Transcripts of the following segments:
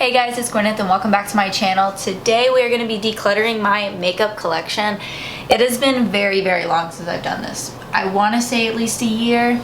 Hey guys, it's Gwyneth and welcome back to my channel. Today we are going to be decluttering my makeup collection. It has been very long since I've done this. I want to say at least a year.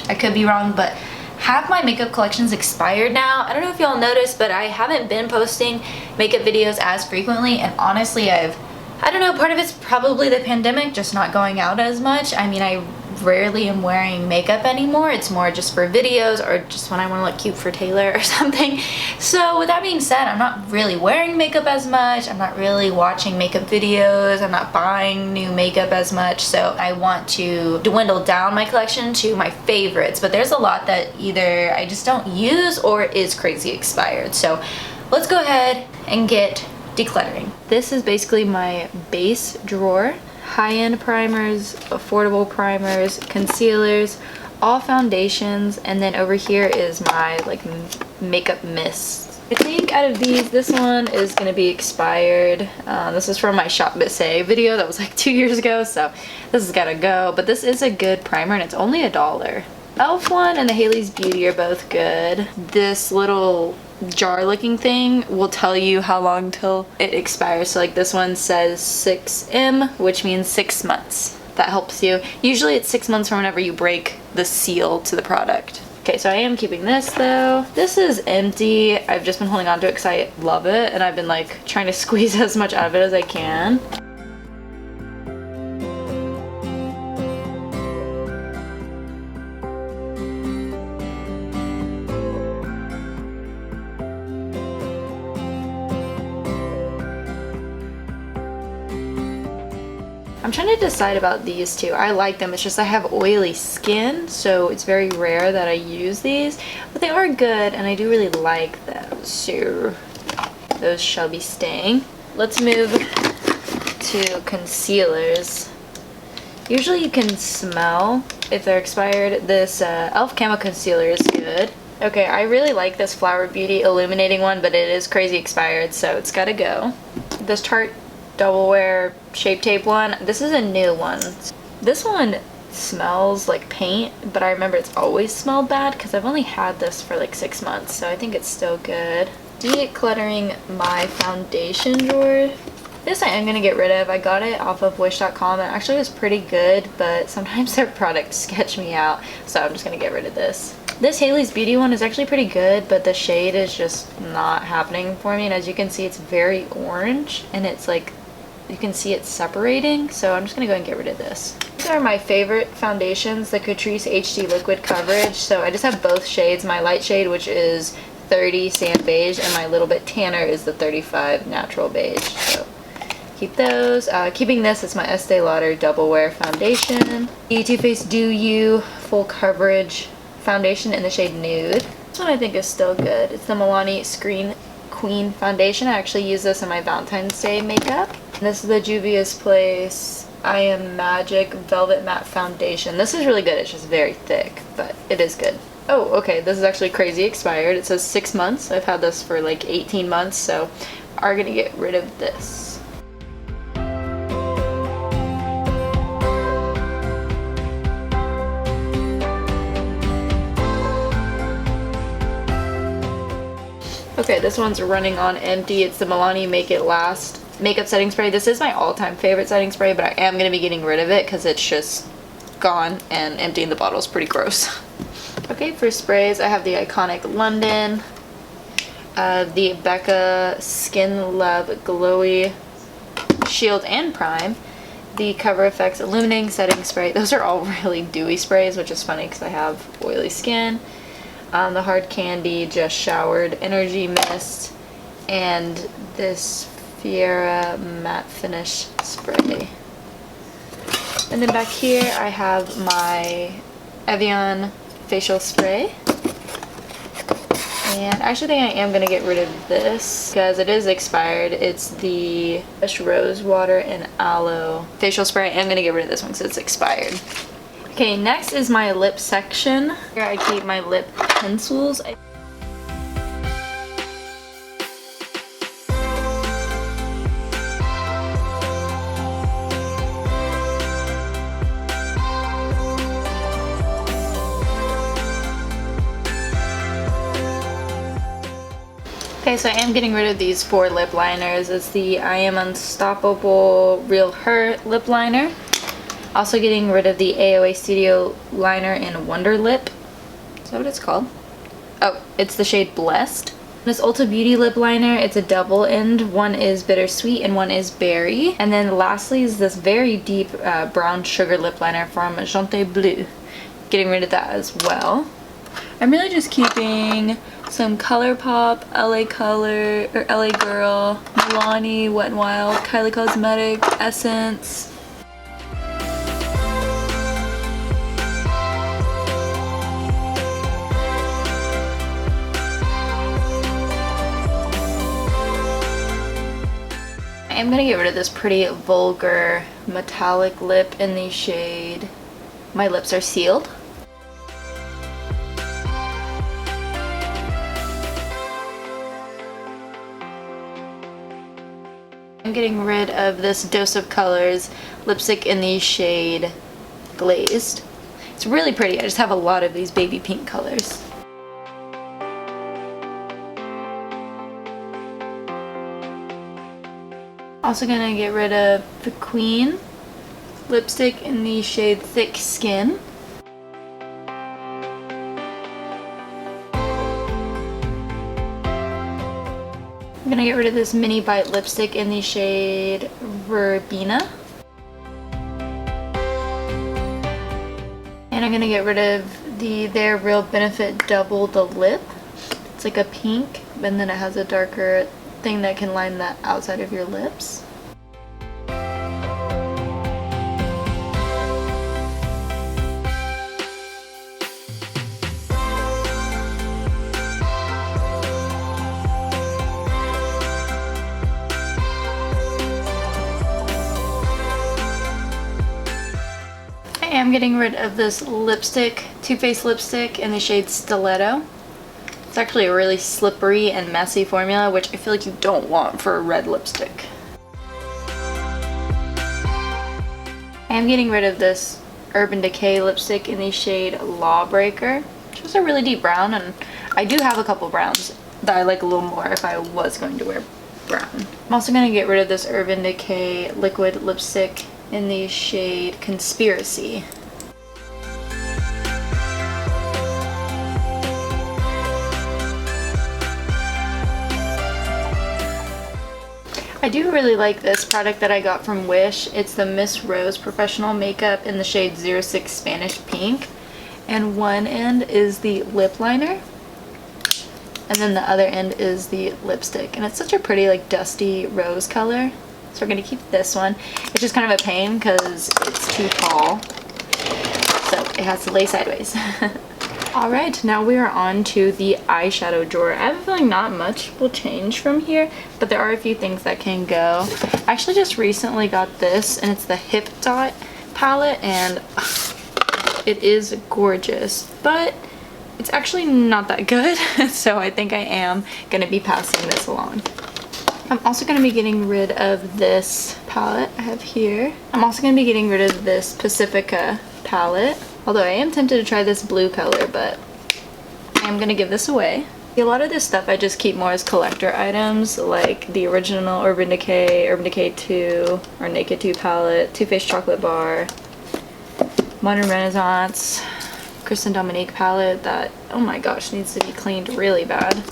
I could be wrong, but half my makeup collection's expired now. I don't know if y'all noticed, but I haven't been posting makeup videos as frequently, and honestly I don't know, part of it's probably the pandemic, just not going out as much. I mean, I rarely am wearing makeup anymore. It's more just for videos or just when I want to look cute for Taylor or something. So with that being said, I'm not really wearing makeup as much. I'm not really watching makeup videos. I'm not buying new makeup as much. So I want to dwindle down my collection to my favorites. But there's a lot that either I just don't use or is crazy expired. So let's go ahead and get decluttering. This is basically my base drawer. High-end primers, affordable primers, concealers, all foundations, and then over here is my makeup mist. I think out of these, this one is going to be expired. This is from my Shop Misti video that was like 2 years ago, so this has got to go. But this is a good primer and it's only $1. Elf one and the Haley's Beauty are both good. This little jar looking thing will tell you how long till it expires. So like this one says 6M, which means 6 months. That helps you. Usually it's 6 months from whenever you break the seal to the product. Okay, so I am keeping this though. This is empty. I've just been holding on to it because I love it and I've been like trying to squeeze as much out of it as I can. I'm trying to decide about these two. I like them, it's just I have oily skin, so it's very rare that I use these, but they are good and I do really like them, so those shall be staying. Let's move to concealers. Usually you can smell if they're expired. This e.l.f. Camo Concealer is good. Okay, I really like this Flower Beauty illuminating one, but it is crazy expired, so it's gotta go. This Tarte Double Wear Shape Tape one, this is a new one. This one smells like paint, but I remember it's always smelled bad because I've only had this for like 6 months, so I think it's still good. Decluttering my foundation drawer. This I am going to get rid of. I got it off of wish.com and actually it was pretty good, but sometimes their products sketch me out, so I'm just going to get rid of this. This Haley's Beauty one is actually pretty good, but the shade is just not happening for me, and as you can see it's very orange and it's like you can see it separating, so I'm just gonna go and get rid of this. These are my favorite foundations, the Catrice HD Liquid Coverage. So I just have both shades. My light shade, which is 30 Sand Beige, and my little bit tanner is the 35 Natural Beige. So keep those. Keeping this, it's my Estee Lauder Double Wear Foundation. The Too Faced Do You Full Coverage Foundation in the shade Nude. This one I think is still good. It's the Milani Screen Queen Foundation. I actually use this in my Valentine's Day makeup. This is the Juvia's Place I Am Magic Velvet Matte Foundation. This is really good. It's just very thick, but it is good. Oh, okay. This is actually crazy expired. It says 6 months. I've had this for like 18 months, so are gonna get rid of this. Okay, this one's running on empty. It's the Milani Make It Last makeup setting spray. This is my all-time favorite setting spray, but I am going to be getting rid of it because it's just gone and emptying the bottle is pretty gross. Okay, for sprays, I have the iconic London, the Becca Skin Love Glowy Shield and Prime, the Cover FX Illuminating Setting Spray. Those are all really dewy sprays, which is funny because I have oily skin. The Hard Candy Just Showered Energy Mist, and this Fiera Matte Finish Spray. And then back here I have my Evian Facial Spray. And I actually think I am going to get rid of this because it is expired. It's the Fresh Rose Water and Aloe Facial Spray. I am going to get rid of this one because it's expired. Okay, next is my lip section. Here I keep my lip pencils. Okay, so I am getting rid of these 4 lip liners. It's the I Am Unstoppable Real Her lip liner. Also getting rid of the AOA Studio liner in Wonder Lip. Is that what it's called? Oh, it's the shade Blessed. This Ulta Beauty lip liner, it's a double end. One is Bittersweet and one is Berry. And then lastly is this very deep brown sugar lip liner from Jante Bleu. Getting rid of that as well. I'm really just keeping some ColourPop, LA Color, or LA Girl, Milani, Wet n Wild, Kylie Cosmetics, Essence. I'm gonna get rid of this pretty vulgar metallic lip in the shade My Lips Are Sealed. I'm getting rid of this Dose of Colors lipstick in the shade Glazed. It's really pretty. I just have a lot of these baby pink colors. Also gonna get rid of the Queen lipstick in the shade Thick Skin. I'm gonna get rid of this Mini Bite lipstick in the shade Verbena. And I'm gonna get rid of the Their Real Benefit Double the Lip. It's like a pink, and then it has a darker thing that can line the outside of your lips. I am getting rid of this lipstick, Too Faced lipstick in the shade Stiletto. It's actually a really slippery and messy formula, which I feel like you don't want for a red lipstick. I am getting rid of this Urban Decay lipstick in the shade Lawbreaker, which is a really deep brown, and I do have a couple browns that I like a little more if I was going to wear brown. I'm also going to get rid of this Urban Decay liquid lipstick in the shade Conspiracy. I do really like this product that I got from Wish. It's the Miss Rose Professional Makeup in the shade 06 Spanish Pink. And one end is the lip liner, and then the other end is the lipstick. And it's such a pretty, like, dusty rose color. So we're going to keep this one. It's just kind of a pain because it's too tall, so it has to lay sideways. Alright, now we are on to the eyeshadow drawer. I have a feeling not much will change from here, but there are a few things that can go. I actually just recently got this, and it's the Hip Dot palette, and it is gorgeous, but it's actually not that good, so I think I am going to be passing this along. I'm also going to be getting rid of this palette I have here. I'm also going to be getting rid of this Pacifica palette. Although I am tempted to try this blue color, but I'm going to give this away. A lot of this stuff I just keep more as collector items, like the original Urban Decay 2, or Naked 2 palette, Too Faced Chocolate Bar, Modern Renaissance, Kristen Dominique palette that, oh my gosh, needs to be cleaned really bad.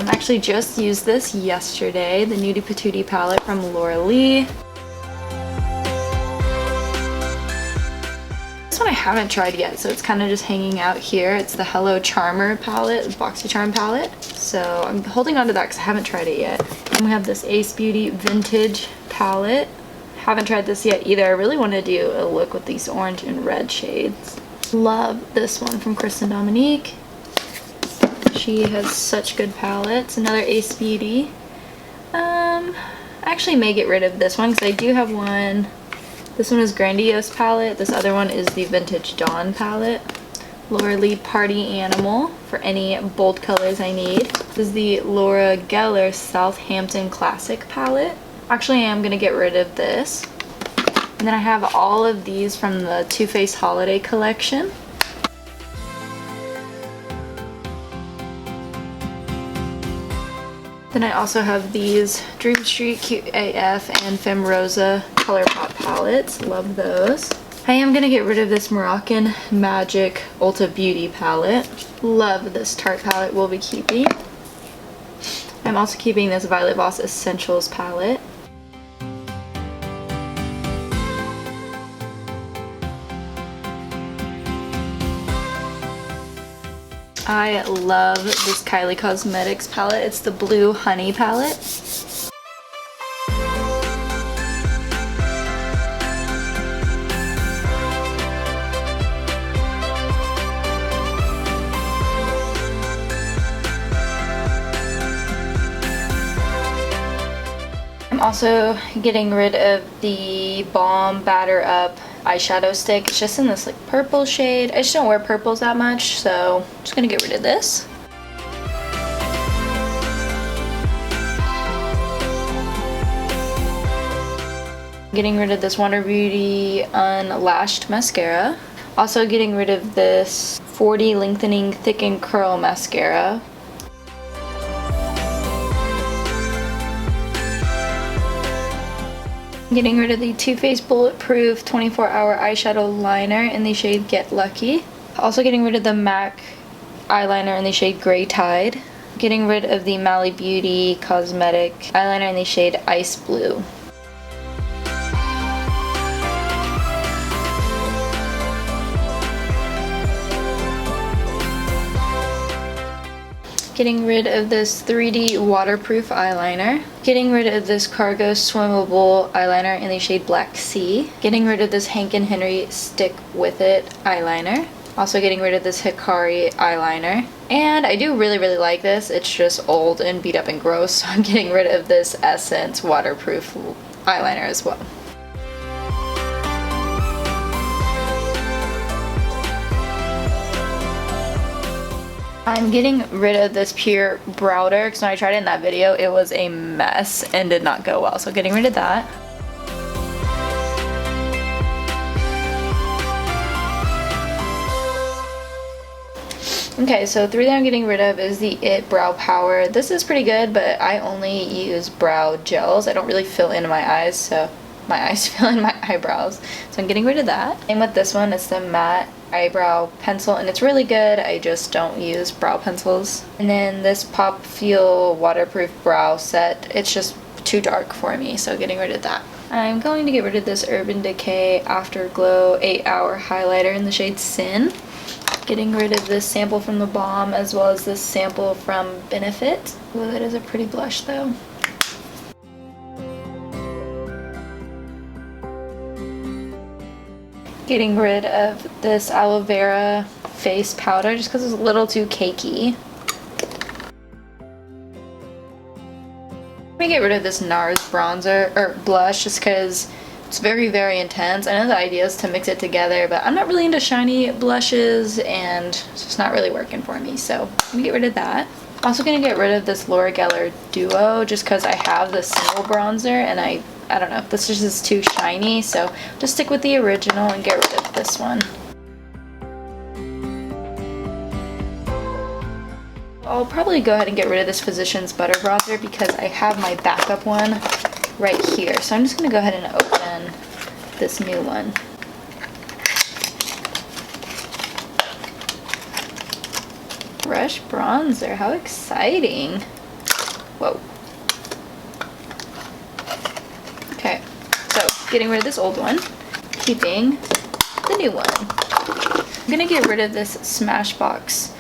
Actually just used this yesterday, the Nudie Patootie palette from Laura Lee. This one I haven't tried yet, so it's kind of just hanging out here. It's the Hello Charmer palette, BoxyCharm palette. So I'm holding on to that because I haven't tried it yet. And we have this Ace Beauty Vintage palette. Haven't tried this yet either. I really want to do a look with these orange and red shades. Love this one from Kristen Dominique. She has such good palettes. Another Ace Beauty. I actually may get rid of this one because I do have one. This one is Grandiose palette. This other one is the Vintage Dawn palette. Laura Lee Party Animal for any bold colors I need. This is the Laura Geller Southampton Classic palette. Actually, I am going to get rid of this. And then I have all of these from the Too Faced Holiday Collection. Then I also have these Dream Street, Cute AF, and Femme Rosa ColourPop palettes. Love those. I am going to get rid of this Moroccan Magic Ulta Beauty palette. Love this Tarte palette, we'll be keeping. I'm also keeping this Violet Voss Essentials palette. I love this Kylie Cosmetics palette. It's the Blue Honey palette. I'm also getting rid of the Balm Batter Up eyeshadow stick. It's just in this like purple shade. I just don't wear purples that much, so I'm just gonna get rid of this. Getting rid of this Wonder Beauty Unlashed mascara. Also getting rid of this 40 Lengthening Thick and Curl mascara. Getting rid of the Too Faced Bulletproof 24-Hour Eyeshadow Liner in the shade Get Lucky. Also getting rid of the MAC eyeliner in the shade Gray Tide. Getting rid of the Mally Beauty Cosmetic eyeliner in the shade Ice Blue. Getting rid of this 3D waterproof eyeliner. Getting rid of this Cargo Swimmable eyeliner in the shade Black Sea. Getting rid of this Hank & Henry Stick With It eyeliner. Also getting rid of this Hikari eyeliner. And I do really like this. It's just old and beat up and gross, so I'm getting rid of this Essence waterproof eyeliner as well. I'm getting rid of this Pure Browder because when I tried it in that video, it was a mess and did not go well. So getting rid of that. Okay, so 3 that I'm getting rid of is the IT Brow Power. This is pretty good, but I only use brow gels. I don't really fill in my eyes, so my eyes fill in my eyebrows. So I'm getting rid of that. And with this one, it's the matte eyebrow pencil, and it's really good. I just don't use brow pencils. And then this Pop Fuel waterproof brow set, it's just too dark for me, so getting rid of that. I'm going to get rid of this Urban Decay Afterglow 8-Hour highlighter in the shade Sin. Getting rid of this sample from the Balm as well as this sample from Benefit. Ooh, that is a pretty blush though. Getting rid of this aloe vera face powder just because it's a little too cakey. Let me get rid of this NARS bronzer or blush just because it's very intense. I know the idea is to mix it together, but I'm not really into shiny blushes and it's just not really working for me, so I'm gonna get rid of that. Also gonna get rid of this Laura Geller Duo just because I have the single bronzer and I don't know, this just is too shiny, so just stick with the original and get rid of this one. I'll probably go ahead and get rid of this Physicians Butter Bronzer because I have my backup one right here. So I'm just going to go ahead and open this new one. Fresh bronzer, how exciting. Whoa. Okay, so getting rid of this old one, keeping the new one. I'm gonna get rid of this Smashbox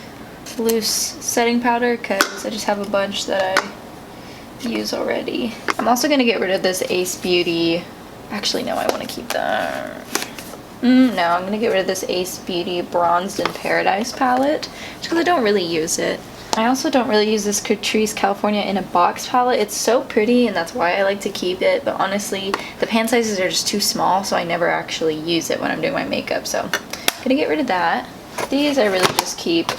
loose setting powder because I just have a bunch that I use already. I'm also gonna get rid of this Ace Beauty. Actually, no, I want to keep that. No, I'm gonna get rid of this Ace Beauty Bronzed in Paradise palette just because I don't really use it. I also don't really use this Catrice California in a Box palette. It's so pretty and that's why I like to keep it, but honestly the pan sizes are just too small, so I never actually use it when I'm doing my makeup, so I'm gonna get rid of that. These I really just keep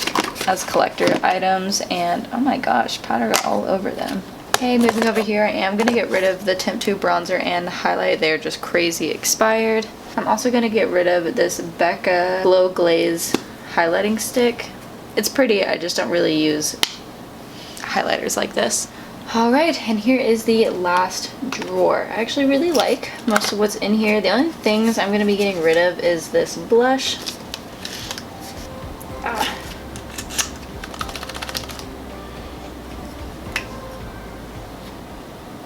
as collector items, and oh my gosh, powder got all over them. Okay, moving over here, I am gonna get rid of the Temp 2 bronzer and highlight. They're just crazy expired. I'm also gonna get rid of this Becca Glow Glaze highlighting stick. It's pretty, I just don't really use highlighters like this. Alright, and here is the last drawer. I actually really like most of what's in here. The only things I'm going to be getting rid of is this blush.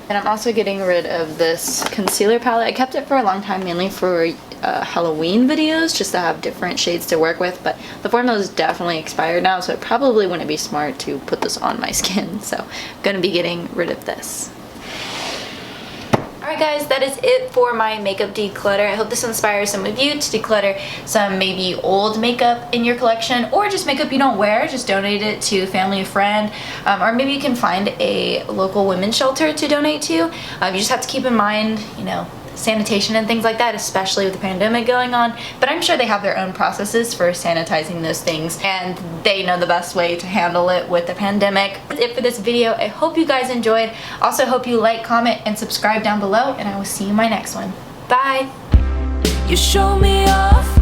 And I'm also getting rid of this concealer palette. I kept it for a long time, mainly for Halloween videos, just to have different shades to work with, but the formula is definitely expired now, so it probably wouldn't be smart to put this on my skin, so I'm gonna be getting rid of this. Alright guys, that is it for my makeup declutter. I hope this inspires some of you to declutter some maybe old makeup in your collection, or just makeup you don't wear, just donate it to a family or friend, or maybe you can find a local women's shelter to donate to. You just have to keep in mind, you know, sanitation and things like that, especially with the pandemic going on, but I'm sure they have their own processes for sanitizing those things, and they know the best way to handle it with the pandemic. That's it for this video. I hope you guys enjoyed. Also hope you like, comment, and subscribe down below, and I will see you in my next one. Bye! You show me off.